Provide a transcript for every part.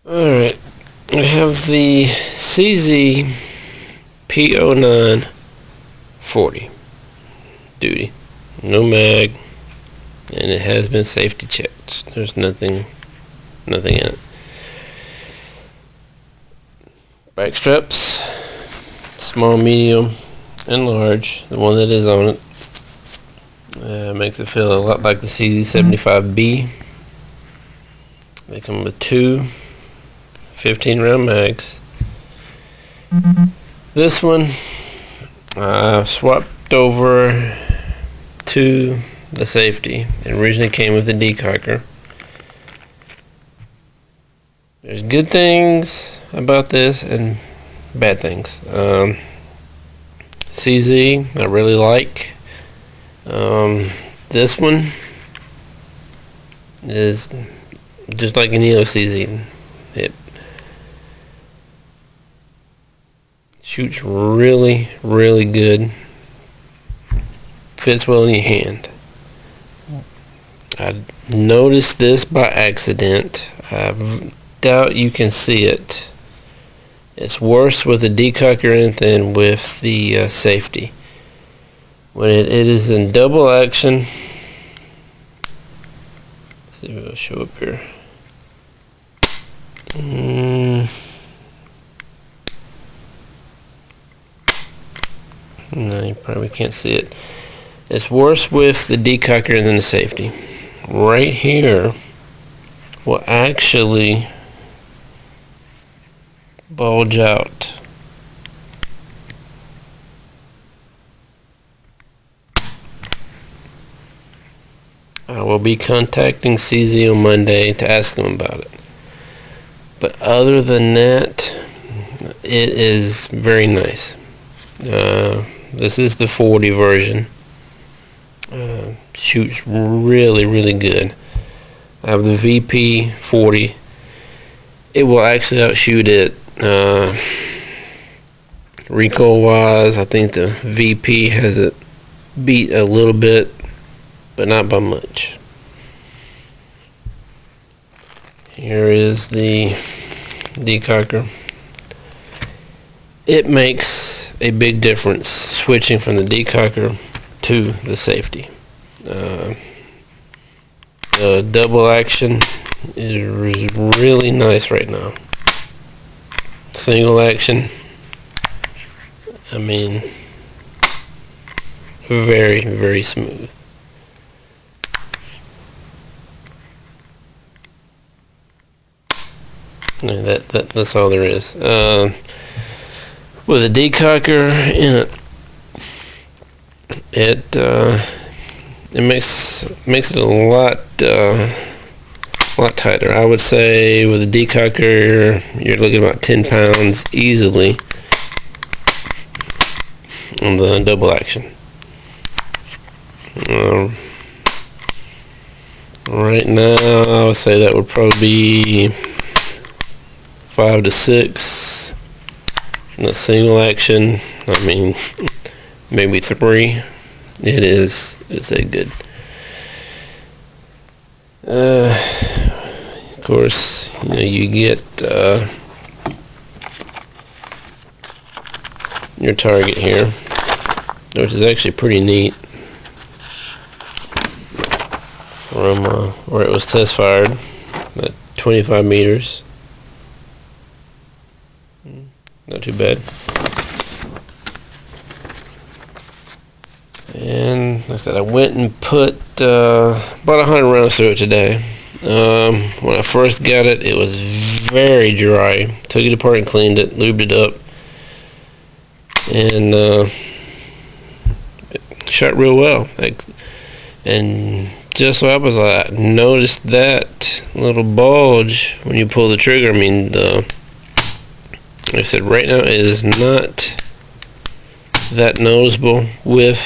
Alright, I have the CZ P09 Duty. No mag, and it has been safety checked. There's nothing in it. Back straps, small, medium, and large. The one that is on it makes it feel a lot like the CZ75B. They come with two 15-round mags. This one I've swapped over to the safety. It originally came with the decocker. There's good things about this and bad things. CZ I really like. This one is just like any other CZ. It shoots really good. Fits well in your hand. I noticed this by accident. I doubt you can see it. It's worse with the decocker in it than with the safety. When it is in double action, let's see if it'll show up here. No, you probably can't see it. It's worse with the decocker than the safety. Right here will actually bulge out. I will be contacting CZ on Monday to ask them about it. But other than that, it is very nice. This is the 40 version. Shoots really good. I have the VP 40. It will actually outshoot it. Recoil wise, I think the VP has it beat a little bit, but not by much. Here is the decocker. It makes a big difference switching from the decocker to the safety. The double action is really nice right now. Single action, I mean, very smooth. That's all there is. With a decocker in it, it makes it a lot tighter. I would say with a decocker, you're looking about 10 pounds easily on the double action. Right now, I would say that would probably be 5 to 6. And the single action, I mean, maybe 3. It's a good. Of course, you get your target here, which is actually pretty neat. From where it was test fired at 25 meters. Not too bad. And like I said, I went and put about 100 rounds through it today. When I first got it, it was very dry. Took it apart and cleaned it, lubed it up, and it shot real well. And just so happens I noticed that little bulge when you pull the trigger. I mean, like I said, right now it is not that noticeable with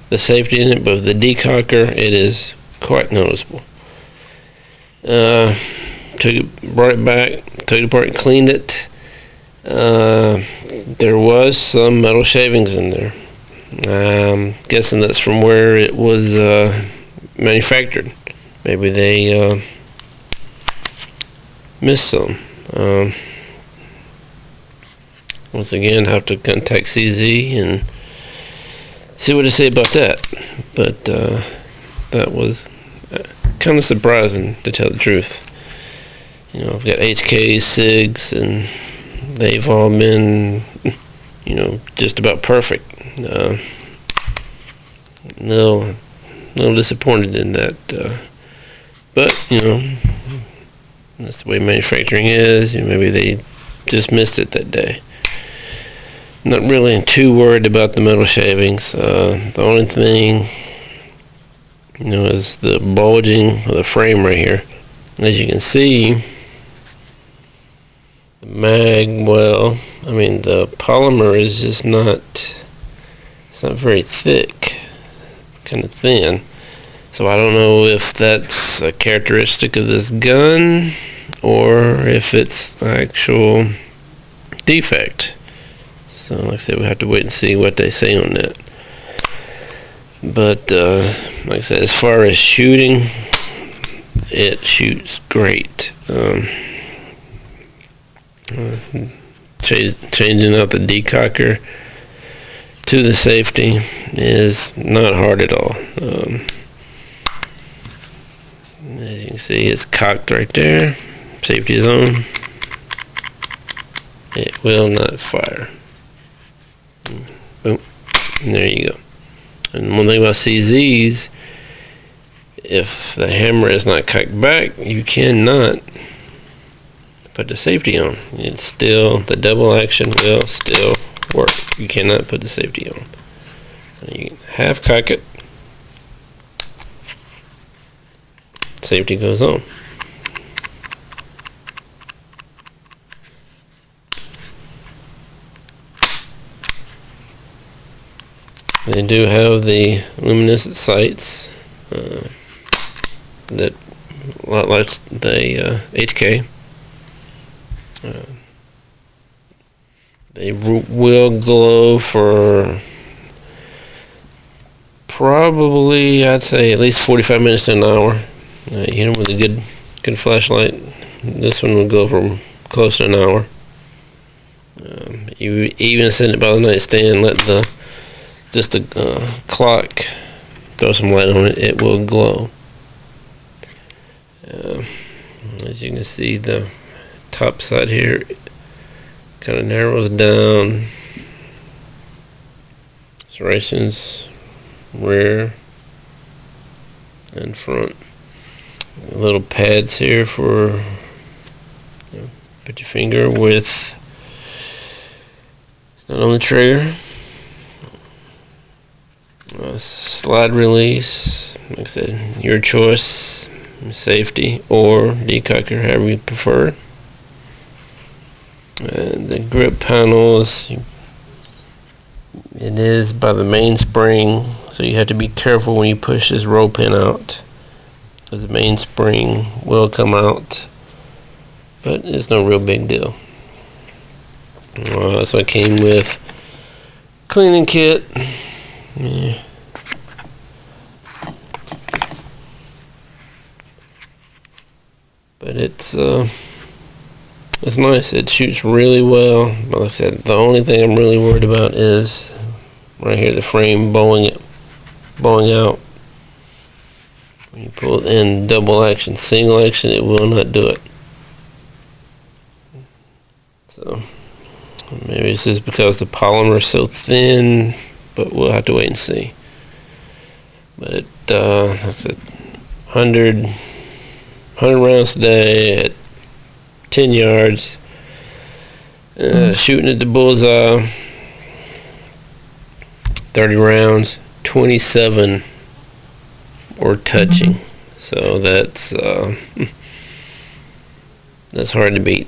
the safety in it, but with the decocker it is quite noticeable. Brought it back, took it apart and cleaned it. There was some metal shavings in there. I'm guessing that's from where it was manufactured. Maybe they missed some. Once again, have to contact CZ and see what they say about that. But that was kind of surprising, to tell the truth. You know, I've got HK, SIGs, and they've all been, you know, just about perfect. No disappointed in that. But, you know, that's the way manufacturing is. You know, maybe they just missed it that day. Not really too worried about the metal shavings. The only thing, you know, is the bulging of the frame right here. As you can see, the mag, well, I mean, the polymer is just not, it's not very thick, kind of thin. So I don't know if that's a characteristic of this gun or if it's an actual defect. So like I said, we'll have to wait and see what they say on that. But like I said, as far as shooting, it shoots great. Changing out the decocker to the safety is not hard at all. As you can see, it's cocked right there. Safety is on. It will not fire. Boom. And there you go. And one thing about CZs, if the hammer is not cocked back, you cannot put the safety on. It's still, the double action will still work. You cannot put the safety on. You half cock it, safety goes on. They do have the luminescent sights that a lot like the HK. They will glow for probably, I'd say, at least 45 minutes to an hour. You hit them with a good flashlight. This one will glow for close to an hour. You even send it by the nightstand, let the clock throw some light on it, it will glow. As you can see, the top side here kind of narrows down. Serrations, rear and front. Little pads here for, you know, put your finger with, not on the trigger. Slide release, like I said, your choice, safety or decocker, however you prefer. And the grip panels, it is by the mainspring, so you have to be careful when you push this roll pin out, because the mainspring will come out, but it's no real big deal. So I came with cleaning kit. Yeah. But it's nice. It shoots really well. But like I said, the only thing I'm really worried about is right here, the frame bowing out. When you pull it in double action, single action, it will not do it. So maybe it's just because the polymer is so thin, but we'll have to wait and see. But it, like I said, 100 rounds a day at 10 yards, shooting at the bullseye, 30 rounds, 27 or touching. So that's hard to beat.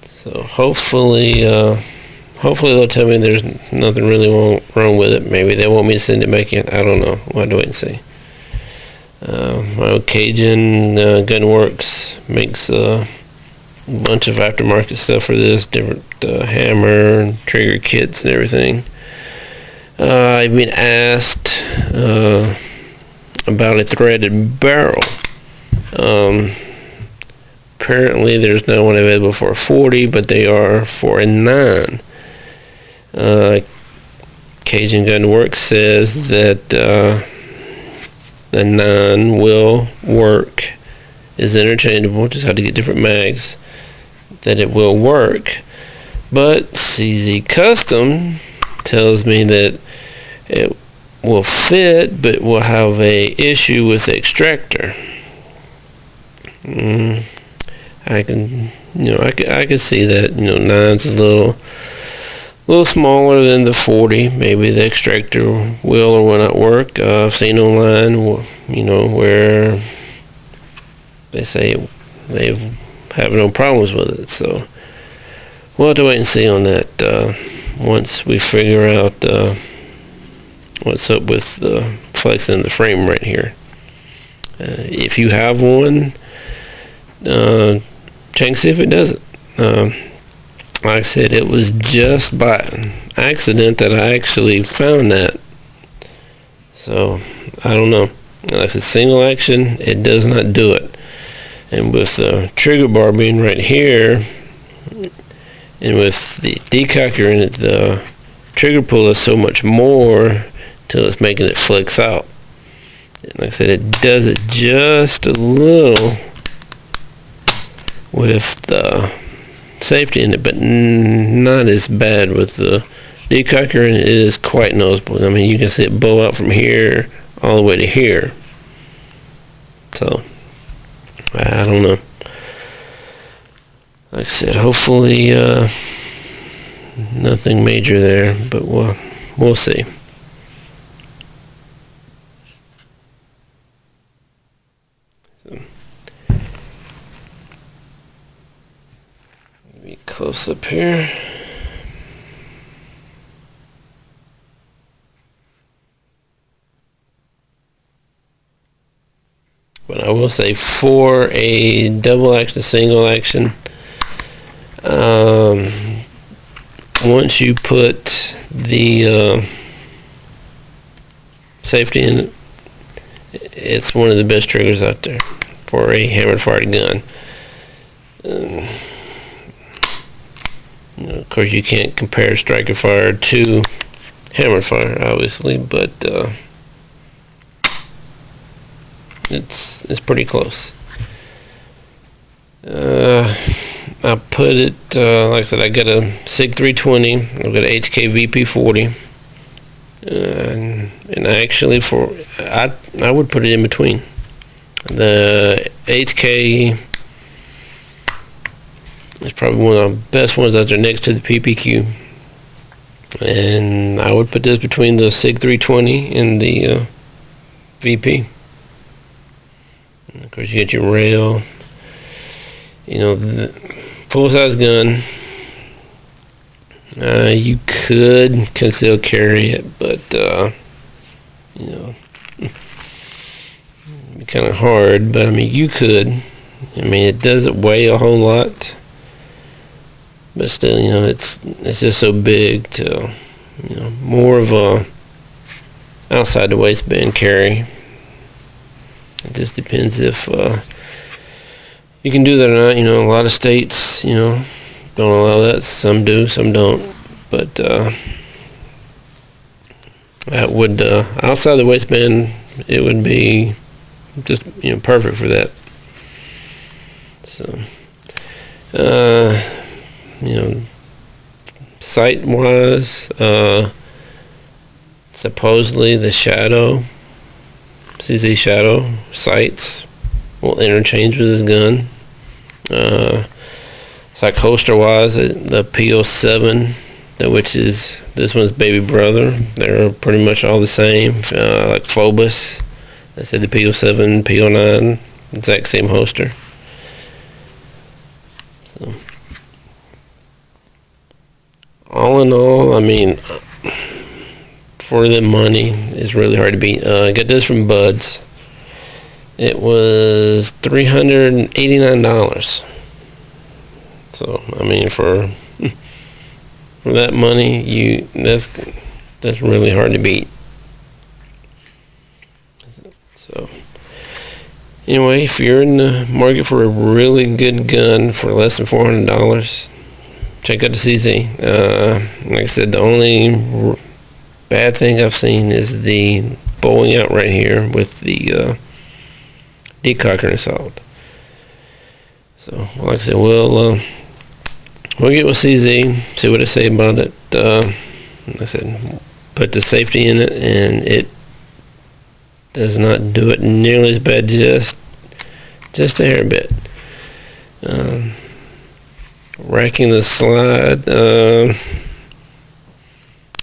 So hopefully they'll tell me there's nothing really wrong with it. Maybe they want me to send it back in. I don't know. We'll have to wait and see. Cajun Gunworks makes a bunch of aftermarket stuff for this, different hammer and trigger kits and everything. I've been asked about a threaded barrel. Apparently there's no one available for a 40, but they are for a 9. Cajun Gun Works says that the 9 will work, is interchangeable, just have to get different mags, that it will work. But CZ Custom tells me that it will fit, but will have a issue with the extractor. I can see that. 9's a little smaller than the 40. Maybe the extractor will or will not work. I've seen online, where they say they have no problems with it. So we'll have to wait and see on that once we figure out what's up with the flex in the frame right here. If you have one, check and see if it does it. Like I said, it was just by accident that I actually found that. So I don't know. Like I said, single action, it does not do it. And with the trigger bar being right here, and with the decocker in it, the trigger pull is so much more till it's making it flex out. And like I said, it does it just a little with the safety in it, but not as bad with the decocker, and it is quite noticeable. I mean, you can see it bow out from here all the way to here. So I don't know. Like I said, hopefully nothing major there, but we'll see. Be close up here. But I will say, for a double action, single action, once you put the safety in it, it's one of the best triggers out there for a hammered fired gun. Of course, you can't compare striker fire to hammer fire, obviously, but it's pretty close. I put it, like I said, I got a SIG 320, I've got an HK VP40, and actually I would put it in between. The HK is probably one of the best ones out there next to the PPQ, and I would put this between the SIG 320 and the VP. And of course, you get your rail, the full-size gun. You could still carry it, but it'd be kind of hard. But I mean, you could. I mean, it doesn't weigh a whole lot, but still, it's just so big to, more of a outside the waistband carry. It just depends if you can do that or not. A lot of states, don't allow that. Some do, some don't. But that would, outside the waistband, it would be just, perfect for that. So, sight-wise, supposedly the Shadow, CZ Shadow sights will interchange with his gun. It's like holster-wise, the P07, which is this one's baby brother. They're pretty much all the same. Like Phobos, I said the P07, P09, exact same holster. So, all in all, I mean, for the money, it's really hard to beat. I got this from Bud's. It was $389. So I mean, for that money, that's really hard to beat. So Anyway, if you're in the market for a really good gun for less than $400, check out the CZ. Like I said, the only bad thing I've seen is the bowing out right here with the decocker installed. So, like I said, we'll get with CZ, see what they say about it. Like I said, put the safety in it, and it does not do it nearly as bad, just a hair bit. Racking the slide,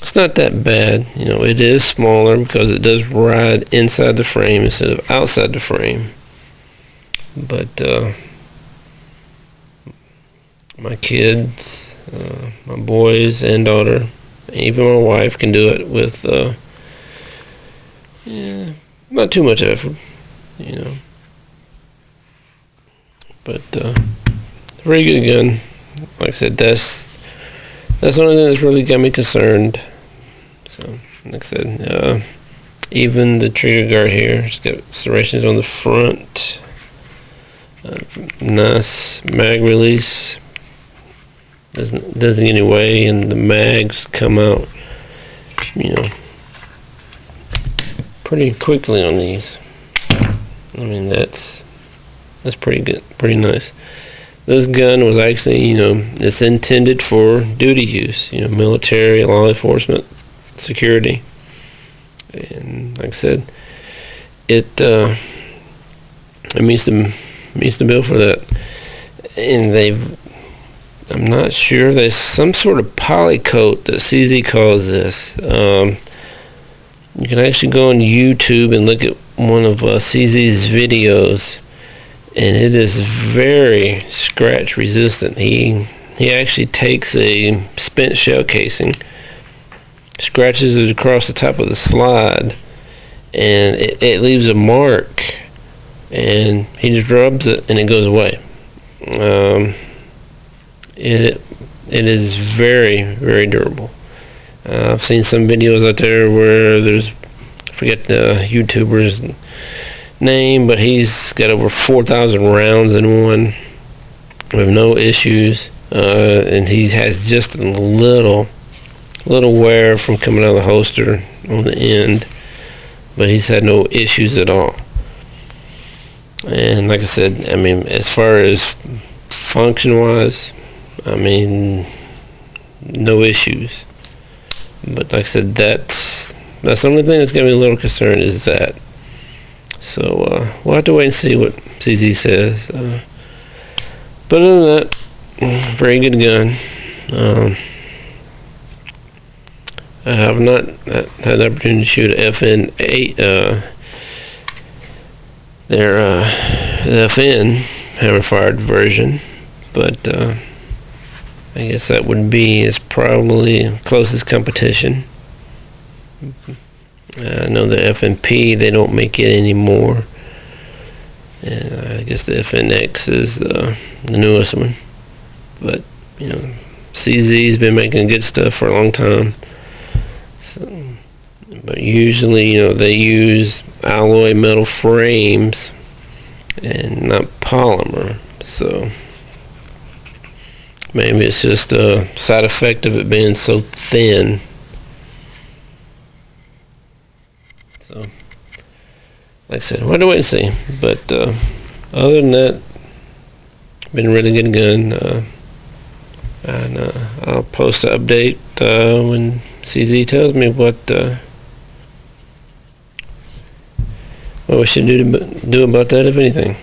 it's not that bad. You know, it is smaller because it does ride inside the frame instead of outside the frame. But my kids, my boys and daughter, even my wife can do it with not too much effort, you know. But very good gun. Like I said, that's the only thing that's really got me concerned. So, like I said, even the trigger guard here, it's got serrations on the front. Nice mag release. Doesn't get any way, and the mags come out, you know, pretty quickly on these. I mean, that's pretty good, pretty nice. This gun was actually, you know, it's intended for duty use, you know, military, law enforcement, security. And like I said, it meets the bill for that. And I'm not sure, there's some sort of poly coat that CZ calls this. You can actually go on YouTube and look at one of CZ's videos, and it is very scratch resistant. He actually takes a spent shell casing, scratches it across the top of the slide, and it leaves a mark, and he just rubs it and it goes away. It is very, very durable. I've seen some videos out there where I forget the YouTuber's name, but he's got over 4,000 rounds in one with no issues, and he has just a little wear from coming out of the holster on the end, but he's had no issues at all. And like I said, I mean, as far as function wise, I mean, no issues. But like I said, that's the only thing that's got me a little concerned is that. So we'll have to wait and see what CZ says. But other than that, very good gun. I have not had the opportunity to shoot a FN8. The FN hammer-fired version, but I guess that would be his probably closest competition. I know the FNP, they don't make it anymore, and I guess the FNX is the newest one. But you know, CZ's been making good stuff for a long time. So, but usually, you know, they use alloy metal frames and not polymer. So maybe it's just a side effect of it being so thin. So, like I said, we'll have to wait and see. But other than that, been a really good gun. And I'll post an update when CZ tells me what we should do about that, if anything.